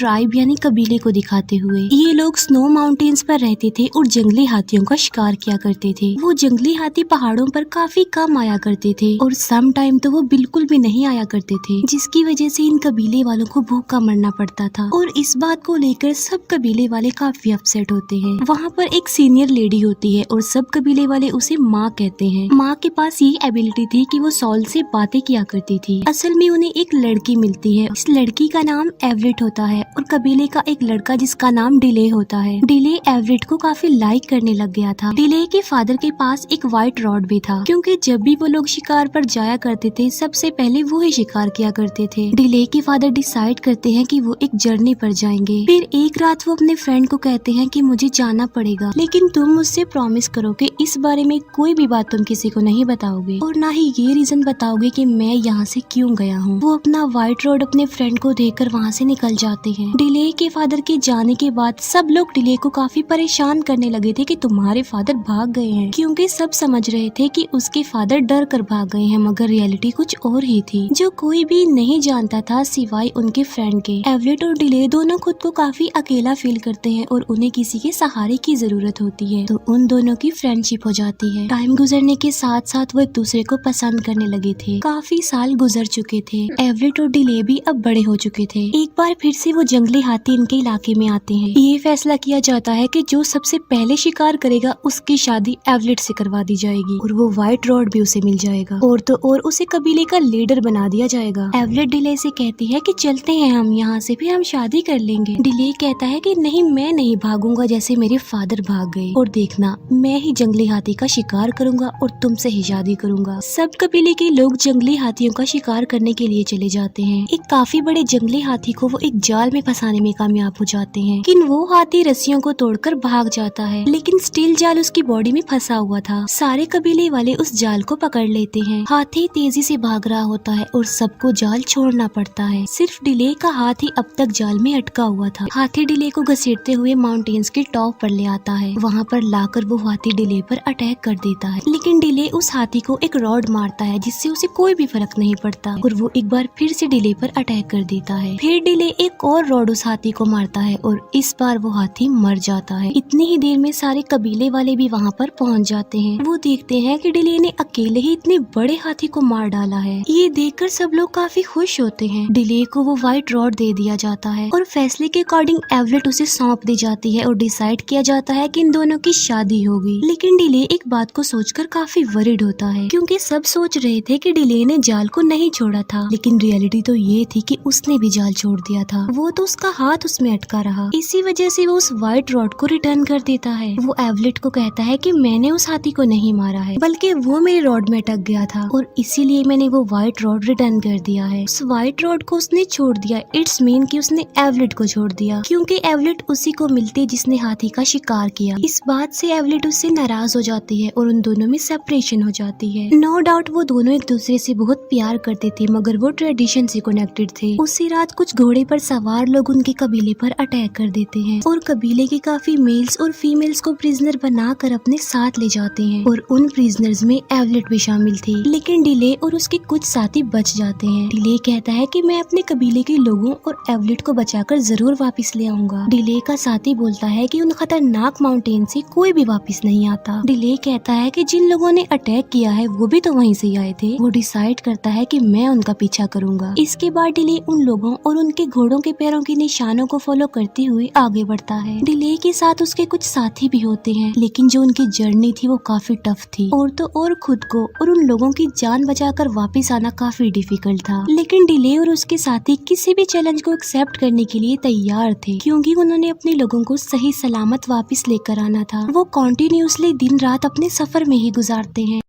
Tribe यानी कबीले को दिखाते हुए। ये लोग स्नो माउंटेन्स पर रहते थे और जंगली हाथियों का शिकार किया करते थे। वो जंगली हाथी पहाड़ों पर काफी कम आया करते थे और सम टाइम तो वो बिल्कुल भी नहीं आया करते थे, जिसकी वजह से इन कबीले वालों को भूखा मरना पड़ता था। और इस बात को लेकर सब कबीले वाले काफी अपसेट होते हैं। वहाँ पर एक सीनियर लेडी होती है और सब कबीले वाले उसे माँ कहते हैं। माँ के पास ये एबिलिटी थी कि वो सॉल से बातें किया करती थी। असल में उन्हें एक लड़की मिलती है। इस लड़की का नाम एवरेट होता है और कबीले का एक लड़का जिसका नाम डिले होता है। डिले एवरेट को काफी लाइक करने लग गया था। डिले के फादर के पास एक व्हाइट रॉड भी था, क्योंकि जब भी वो लोग शिकार पर जाया करते थे सबसे पहले वो ही शिकार किया करते थे। डिले के फादर डिसाइड करते हैं कि वो एक जर्नी पर जाएंगे। फिर एक रात वो अपने फ्रेंड को कहते हैं कि मुझे जाना पड़ेगा, लेकिन तुम मुझसे प्रॉमिस करो कि इस बारे में कोई भी बात तुम किसी को नहीं बताओगे और ना ही ये रीजन बताओगे कि मैं यहाँ से क्यों गया हूँ। वो अपना व्हाइट रोड अपने फ्रेंड को देकर वहाँ से निकल जाते हैं। डिले के फादर के जाने के बाद सब लोग डिले को काफी परेशान करने लगे थे कि तुम्हारे फादर भाग गए हैं, क्योंकि सब समझ रहे थे कि उसके फादर डर कर भाग गए हैं, मगर रियलिटी कुछ और ही थी जो कोई भी नहीं जानता था सिवाय उनके फ्रेंड के। एवरेट और डिले दोनों खुद को काफी अकेला फील करते हैं और उन्हें किसी के सहारे की जरूरत होती है, तो उन दोनों की फ्रेंडशिप हो जाती है। टाइम गुजरने के साथ साथ वो एक दूसरे को पसंद करने लगे थे। काफी साल गुजर चुके थे। एवरेट और डिले भी अब बड़े हो चुके थे। एक बार फिर से वो जंगली हाथी इनके इलाके में आते हैं। ये फैसला किया जाता है कि जो सबसे पहले शिकार करेगा उसकी शादी एवरेट से करवा दी जाएगी और वो व्हाइट रॉड भी उसे मिल जाएगा और तो और उसे कबीले का लीडर बना दिया जाएगा। एवरेट डिले से कहती है कि चलते हैं हम यहाँ से, फिर हम शादी कर लेंगे। डिले कहता है कि नहीं, मैं नहीं भागूंगा जैसे मेरे फादर भाग गए, और देखना मैं ही जंगली हाथी का शिकार करूंगा और तुमसे ही शादी करूंगा। सब कबीले के लोग जंगली हाथियों का शिकार करने के लिए चले जाते हैं। एक काफी बड़े जंगली हाथी को वो एक जाल में फंसाने में कामयाब हो जाते हैं, लेकिन वो हाथी रस्सियों को तोड़कर भाग जाता है, लेकिन स्टील जाल उसकी बॉडी में फंसा हुआ था। सारे कबीले वाले उस जाल को पकड़ लेते हैं। हाथी तेजी से भाग रहा होता है और सबको जाल छोड़ना पड़ता है। सिर्फ डिले का हाथ ही अब तक जाल में अटका हुआ था। हाथी डिले को घसीटते हुए माउंटेन्स के टॉप पर ले आता है। वहाँ पर लाकर वो हाथी डिले पर अटैक कर देता है, लेकिन डिले उस हाथी को एक रॉड मारता है जिससे उसे कोई भी फर्क नहीं पड़ता और वो एक बार फिर से डिले पर अटैक कर देता है। फिर डिले एक और रॉड उस हाथी को मारता है और इस बार वो हाथी मर जाता है। इतनी ही देर में सारे कबीले वाले भी वहाँ पर पहुँच जाते हैं। वो देखते हैं कि डिले ने अकेले ही इतने बड़े हाथी को मार डाला है। ये देखकर सब लोग काफी खुश होते हैं। डिले को वो व्हाइट रॉड दे दिया जाता है और फैसले के अकॉर्डिंग एवरेट उसे सौंप दी जाती है और डिसाइड किया जाता है कि इन दोनों की शादी होगी। लेकिन डिले एक बात को सोचकर काफी वरिड होता है, क्योंकि सब सोच रहे थे कि डिले ने जाल को नहीं छोड़ा था, लेकिन रियलिटी तो ये थी कि उसने भी जाल छोड़ दिया था। वो तो उसका हाथ उसमें अटका रहा। इसी वजह से वो उस व्हाइट रॉड को रिटर्न कर देता है। वो एवरेट को कहता है कि मैंने उस हाथी को नहीं मारा है, बल्कि वो मेरी रॉड में अटक गया था और इसीलिए मैंने वो व्हाइट रॉड रिटर्न कर दिया है। उस व्हाइट रॉड को उसने छोड़ दिया, इट्स मीन कि उसने एवरेट को छोड़ दिया, क्योंकि एवरेट उसी को मिलती जिसने हाथी का शिकार किया। इस बात से एवरेट उससे नाराज हो जाती है और उन दोनों में सेपरेशन हो जाती है। नो डाउट वो दोनों एक दूसरे से बहुत प्यार करते थे, मगर वो ट्रेडिशन से कनेक्टेड थे। उसी रात कुछ घोड़े पर सवार लोग उनके कबीले पर अटैक कर देते हैं और कबीले के काफी मेल्स और फीमेल्स को प्रिजनर बनाकर अपने साथ ले जाते हैं और उन प्रिजनर्स में एवरेट भी शामिल थी। लेकिन डिले और उसके कुछ साथी बच जाते हैं। डिले कहता है कि मैं अपने कबीले के लोगों और एवरेट को बचाकर जरूर वापस ले आऊंगा। डिले का साथी बोलता है कि उन खतरनाक माउंटेन से कोई भी वापस नहीं आता। डिले कहता है कि जिन लोगों ने अटैक किया है वो भी तो वहीं से आए थे। वो डिसाइड करता है कि मैं उनका पीछा करूंगा। इसके बाद डिले उन लोगों और उनके घोड़ों के पैरों के निशानों को फॉलो करते हुए आगे बढ़ता है। डिले के साथ उसके कुछ साथी भी होते हैं, लेकिन जो उनकी जर्नी थी वो काफी टफ थी और तो और खुद को और उन लोगों की जान बचाकर वापस आना काफी डिफिकल्ट था। लेकिन डिले और उसके साथी किसी भी चैलेंज को एक्सेप्ट करने के लिए तैयार थे, क्योंकि उन्होंने अपने लोगों को सही सलामत वापस लेकर आना था। वो कॉन्टिन्यूसली दिन रात अपने सफर में ही गुजारते हैं।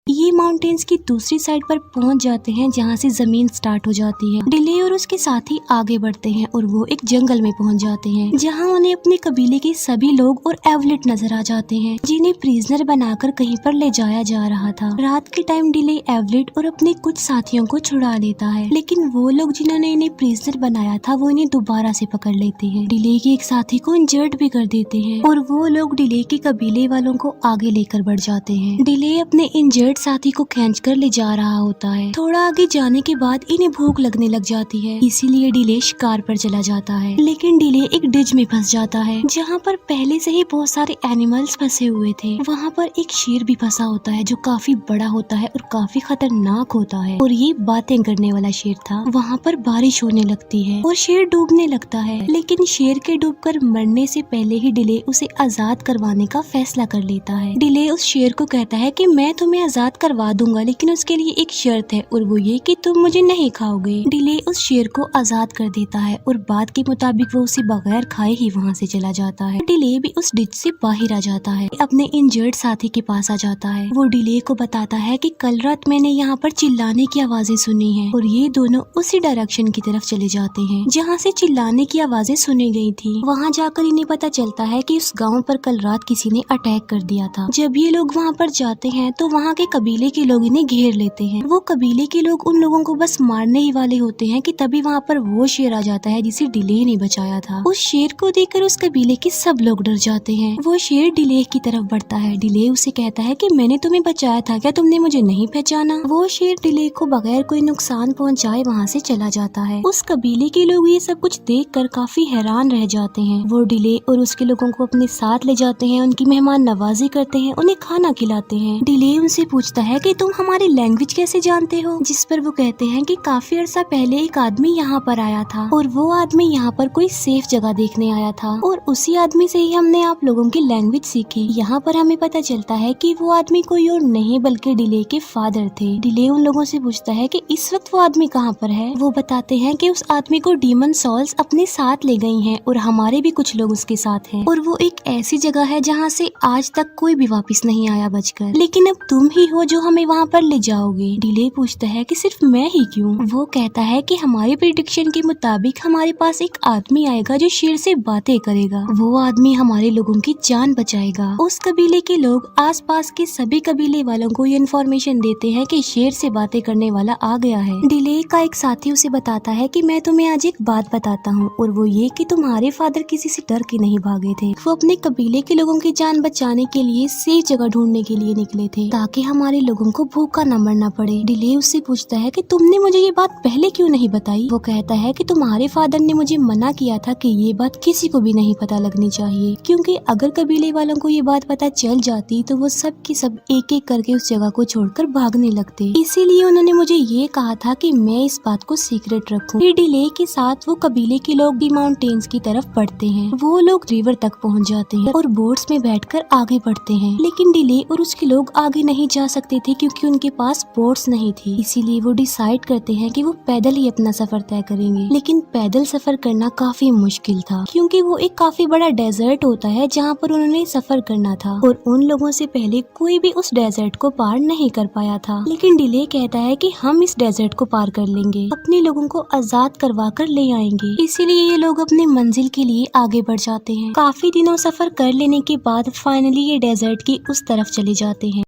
ये माउंटेन्स की दूसरी साइड पर पहुंच जाते हैं जहाँ से जमीन स्टार्ट हो जाती है। डिले और उसके साथी आगे बढ़ते हैं और वो एक जंगल में पहुंच जाते हैं, जहाँ उन्हें अपने कबीले के सभी लोग और एवलेट नजर आ जाते हैं, जिन्हें प्रिजनर बनाकर कहीं पर ले जाया जा रहा था। रात के टाइम डिले एवलेट और अपने कुछ साथियों को छुड़ा लेता है, लेकिन वो लोग जिन्होंने इन्हें प्रिजनर बनाया था वो इन्हें दोबारा से पकड़ लेते हैं। डिले के एक साथी को इंजर्ड भी कर देते हैं और वो लोग डिले के कबीले वालों को आगे लेकर बढ़ जाते हैं। डिले अपने इंजर्ड साथी को खींच कर ले जा रहा होता है। थोड़ा आगे जाने के बाद इन्हें भूख लगने लग जाती है, इसीलिए डिले शिकार पर चला जाता है। लेकिन डिले एक डिज में फंस जाता है जहाँ पर पहले से ही बहुत सारे एनिमल्स फंसे हुए थे। वहाँ पर एक शेर भी फंसा होता है जो काफी बड़ा होता है और काफी खतरनाक होता है, और ये बातें करने वाला शेर था। वहाँ पर बारिश होने लगती है और शेर डूबने लगता है, लेकिन शेर के डूबकर मरने से पहले ही डिले उसे आजाद करवाने का फैसला कर लेता है। डिले उस शेर को कहता है कि मैं तुम्हें आजाद करवा दूंगा, लेकिन उसके लिए एक शर्त है, और वो ये कि तुम मुझे नहीं खाओगे। डिले उस शेर को आजाद कर देता है और बात के मुताबिक वो उसे बगैर खाए ही वहाँ से चला जाता है। डिले भी उस डिच से बाहर आ जाता है, अपने इंजर्ड साथी के पास आ जाता है। वो डिले को बताता है कि कल रात मैंने यहाँ पर चिल्लाने की आवाजें सुनी है, और ये दोनों उसी डायरेक्शन की तरफ चले जाते हैं जहाँ से चिल्लाने की आवाजें सुनी गई थी। वहाँ जाकर इन्हें पता चलता है कि उस गाँव पर कल रात किसी ने अटैक कर दिया था। जब ये लोग वहाँ पर जाते हैं तो वहाँ के कबीले के लोग इन्हें घेर लेते हैं। वो कबीले के लोग उन लोगों को बस मारने ही वाले होते हैं कि तभी वहाँ पर वो शेर आ जाता है जिसे डिले ने बचाया था। उस शेर को देखकर उस कबीले के सब लोग डर जाते हैं। वो शेर डिले की तरफ बढ़ता है। डिले उसे कहता है कि मैंने तुम्हें बचाया था, क्या तुमने मुझे नहीं पहचाना? वो शेर डिले को बगैर कोई नुकसान पहुँचाए वहाँ से चला जाता है। उस कबीले के लोग ये सब कुछ देखकर काफी हैरान रह जाते हैं। वो डिले और उसके लोगों को अपने साथ ले जाते हैं, उनकी मेहमान नवाजी करते हैं, उन्हें खाना खिलाते हैं। डिले उनसे पूछता है कि तुम हमारी लैंग्वेज कैसे जानते हो? जिस पर वो कहते हैं कि काफी अर्सा पहले एक आदमी यहाँ पर आया था, और वो आदमी यहाँ पर कोई सेफ जगह देखने आया था, और उसी आदमी से ही हमने आप लोगों की लैंग्वेज सीखी। यहाँ पर हमें पता चलता है कि वो आदमी कोई और नहीं बल्कि डिले के फादर थे। डिले उन लोगों से पूछता है कि इस वक्त वो आदमी कहाँ पर है। वो बताते हैं कि उस आदमी को डीमन सॉल्स अपने साथ ले गई हैं, और हमारे भी कुछ लोग उसके साथ हैं, और वो एक ऐसी जगह है जहाँ से आज तक कोई भी वापस नहीं आया बचकर। लेकिन अब तुम ही हो जो हमें वहाँ पर ले जाओगे। डिले पूछता है कि सिर्फ मैं ही क्यों? वो कहता है कि हमारे प्रिडिक्शन के मुताबिक हमारे पास एक आदमी आएगा जो शेर से बातें करेगा। वो आदमी हमारे लोगों की जान बचाएगा। उस कबीले के लोग आसपास के सभी कबीले वालों को ये इन्फॉर्मेशन देते हैं कि शेर से बातें करने वाला आ गया है। डिले का एक साथी उसे बताता है कि मैं तुम्हें आज एक बात बताता हूँ, और वो ये कि तुम्हारे फादर किसी से डर के नहीं भागे थे। वो अपने कबीले के लोगों की जान बचाने के लिए सेफ जगह ढूंढने के लिए निकले थे, ताकि हमारे लोगों को भूखा न मरना पड़े। डिले उससे पूछता है कि तुमने मुझे ये बात पहले क्यों नहीं बताई? वो कहता है कि तुम्हारे फादर ने मुझे मना किया था कि ये बात किसी को भी नहीं पता लगनी चाहिए, क्योंकि अगर कबीले वालों को ये बात पता चल जाती तो वो सब की सब एक एक करके उस जगह को छोड़कर भागने लगते। इसीलिए उन्होंने मुझे ये कहा था कि मैं इस बात को सीक्रेट रखूं। फिर डिले के साथ वो कबीले के लोग दी माउंटेन्स की तरफ बढ़ते हैं। वो लोग रिवर तक पहुँच जाते हैं और बोट्स में बैठकर आगे बढ़ते हैं, लेकिन डिले और उसके लोग आगे नहीं जा सकते थे क्योंकि उनके पास बोट्स नहीं थी। इसीलिए वो डिसाइड करते हैं कि वो पैदल ही अपना सफर तय करेंगे। लेकिन पैदल सफर करना काफी मुश्किल था, क्योंकि वो एक काफी बड़ा डेजर्ट होता है जहाँ पर उन्होंने सफर करना था, और उन लोगों से पहले कोई भी उस डेजर्ट को पार नहीं कर पाया था। लेकिन डिले कहता है कि हम इस डेजर्ट को पार कर लेंगे, अपने लोगों को आजाद करवा कर ले आएंगे। इसीलिए ये लोग अपनी मंजिल के लिए आगे बढ़ जाते हैं। काफी दिनों सफर कर लेने के बाद फाइनली ये डेजर्ट की उस तरफ चले जाते हैं।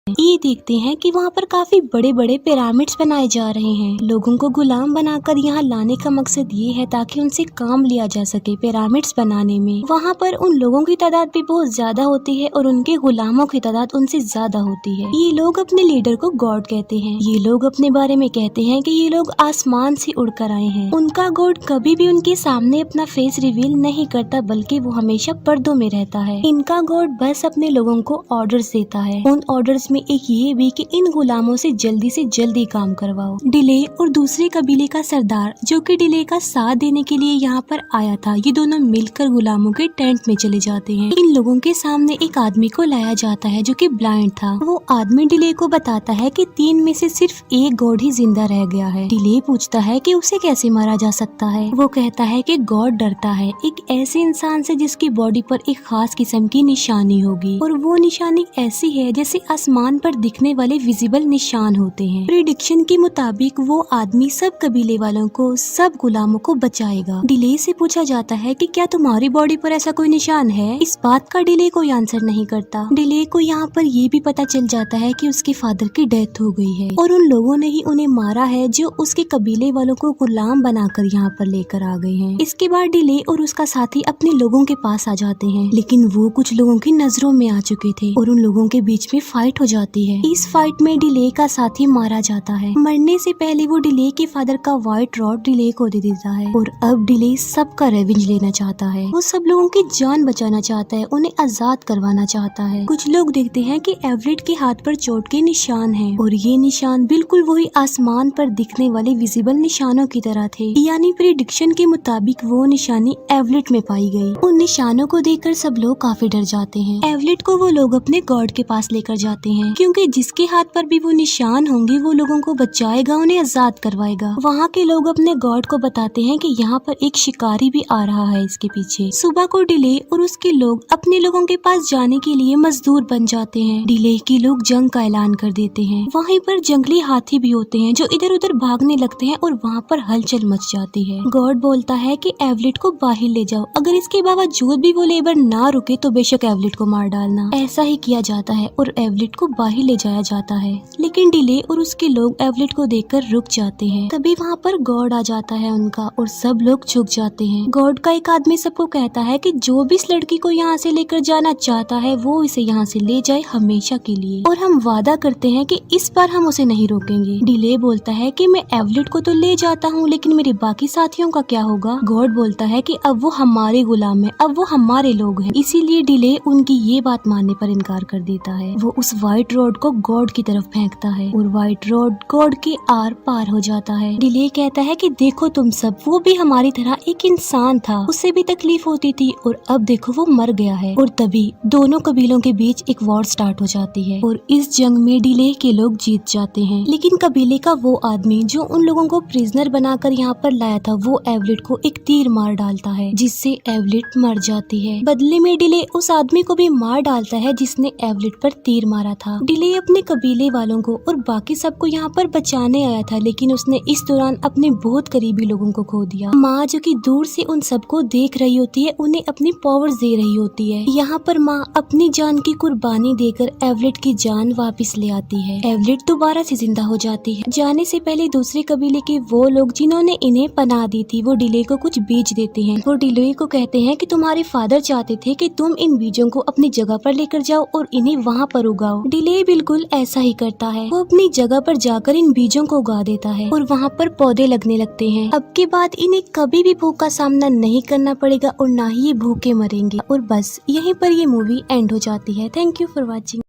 ये देखते हैं कि वहाँ पर काफी बड़े बड़े पिरामिड्स बनाए जा रहे हैं। लोगों को गुलाम बनाकर यहाँ लाने का मकसद ये है ताकि उनसे काम लिया जा सके पिरामिड्स बनाने में। वहाँ पर उन लोगों की तादाद भी बहुत ज्यादा होती है और उनके गुलामों की तादाद उनसे ज्यादा होती है। ये लोग अपने लीडर को गॉड कहते हैं। ये लोग अपने बारे में कहते हैं कि ये लोग आसमान से उड़कर आए हैं। उनका गॉड कभी भी उनके सामने अपना फेस रिवील नहीं करता, बल्कि वो हमेशा पर्दों में रहता है। इनका गॉड बस अपने लोगों को ऑर्डर्स देता है। उन ऑर्डर्स में एक ये भी कि इन गुलामों से जल्दी काम करवाओ। डिले और दूसरे कबीले का सरदार जो कि डिले का साथ देने के लिए यहाँ पर आया था, ये दोनों मिलकर गुलामों के टेंट में चले जाते हैं। इन लोगों के सामने एक आदमी को लाया जाता है जो कि ब्लाइंड था। वो आदमी डिले को बताता है कि 3 में से सिर्फ एक गॉड ही जिंदा रह गया है। डिले पूछता है कि उसे कैसे मारा जा सकता है। वो कहता है कि गॉड डरता है एक ऐसे इंसान से जिसकी बॉडी पर एक खास किस्म की निशानी होगी, और वो निशानी ऐसी है जैसे आसमान पर दिखने वाले विजिबल निशान होते हैं। प्रेडिक्शन के मुताबिक वो आदमी सब कबीले वालों को, सब गुलामों को बचाएगा। डिले से पूछा जाता है कि क्या तुम्हारी बॉडी पर ऐसा कोई निशान है? इस बात का डिले कोई आंसर नहीं करता। डिले को यहाँ पर ये भी पता चल जाता है कि उसके फादर की डेथ हो गई है और उन लोगों ने ही उन्हें मारा है जो उसके कबीले वालों को गुलाम बनाकर यहाँ पर लेकर आ गए हैं। इसके बाद डिले और उसका साथी अपने लोगों के पास आ जाते हैं, लेकिन वो कुछ लोगों की नजरों में आ चुके थे और उन लोगों के बीच में फाइट हो जाती है। इस फाइट में डिले का साथी मारा जाता है। मरने से पहले वो डिले के फादर का व्हाइट रॉड डिले को दे देता है और अब डिले सबका रेवेंज लेना चाहता है। वो सब लोगों की जान बचाना चाहता है, उन्हें आजाद करवाना चाहता है। कुछ लोग देखते हैं कि एवरेट के हाथ पर चोट के निशान हैं और ये निशान बिल्कुल वही आसमान पर दिखने वाले विजिबल निशानों की तरह थे, यानी प्रिडिक्शन के मुताबिक वो निशानी एवलेट में पाई गई। उन निशानों को देखकर सब लोग काफी डर जाते हैं। एवलेट को वो लोग अपने गॉड के पास लेकर जाते हैं, क्योंकि जिसके हाथ पर भी वो निशान होंगे वो लोगों को बचाएगा, उन्हें आजाद करवाएगा। वहाँ के लोग अपने गॉड को बताते हैं कि यहाँ पर एक शिकारी भी आ रहा है इसके पीछे। सुबह को डिले और उसके लोग अपने लोगों के पास जाने के लिए मजदूर बन जाते हैं। डिले के लोग जंग का ऐलान कर देते हैं। वहीं पर जंगली हाथी भी होते हैं जो इधर उधर भागने लगते हैं और वहाँ पर हलचल मच जाती है। गॉड बोलता है कि एवलेट को बाहर ले जाओ, अगर इसके बावजूद भी वो लेबर ना रुके तो बेशक एवलेट को मार डालना। ऐसा ही किया जाता है और एवलेट को बाहर ले जाया जाता है, लेकिन डिले और उसके लोग एवलेट को देखकर रुक जाते हैं। तभी वहाँ पर गॉड आ जाता है उनका और सब लोग झुक जाते हैं। गॉड का एक आदमी सबको कहता है कि जो भी इस लड़की को यहाँ से लेकर जाना चाहता है वो इसे यहाँ से ले जाए हमेशा के लिए, और हम वादा करते हैं कि इस बार हम उसे नहीं रोकेंगे। डिले बोलता है कि मैं एवलेट को तो ले जाता हूँ, लेकिन मेरे बाकी साथियों का क्या होगा? गॉड बोलता है कि अब वो हमारे गुलाम है, अब वो हमारे लोग हैं। इसीलिए डिले उनकी ये बात मानने पर इनकार कर देता है। वो उस व्हाइट रोड को गॉड की तरफ फेंकता है और व्हाइट रोड गॉड के आर पार हो जाता है। डिले कहता है कि देखो तुम सब, वो भी हमारी तरह एक इंसान था, उसे भी तकलीफ होती थी और अब देखो वो मर गया है। और तभी दोनों कबीलों के बीच एक वॉर स्टार्ट हो जाती है और इस जंग में डिले के लोग जीत जाते हैं, लेकिन कबीले का वो आदमी जो उन लोगों को प्रिजनर बनाकर यहाँ पर लाया था वो एवलेट को एक तीर मार डालता है, जिससे एवलेट मर जाती है। बदले में डिले उस आदमी को भी मार डालता है जिसने एवलेट पर तीर मारा था। डिले अपने कबीले वालों को और बाकी सबको यहाँ पर बचाने आया था, लेकिन उसने इस दौरान अपने बहुत करीबी लोगों को खो दिया। माँ जो कि दूर से उन सबको देख रही होती है, उन्हें अपनी पावर्स दे रही होती है। यहाँ पर माँ अपनी जान की कुर्बानी देकर एवलेट की जान वापस ले आती है। एवलेट दोबारा से जिंदा हो जाती है। जाने से पहले दूसरे कबीले के वो लोग जिन्होंने इन्हें पनाह दी थी वो डिले को कुछ बीज देते हैं। वो डिले को कहते हैं कि तुम्हारे फादर चाहते थे कि तुम इन बीजों को अपनी जगह पर लेकर जाओ और इन्हें वहाँ पर उगाओ। डिले बिल्कुल ऐसा ही करता है। वो अपनी जगह पर जाकर इन बीजों को उगा देता है और वहाँ पर पौधे लगने लगते हैं। अब के बाद इन्हें कभी भी भूख का सामना नहीं करना पड़ेगा और ना ही ये भूखे मरेंगे। और बस यहीं पर ये मूवी एंड हो जाती है। Thank you for watching.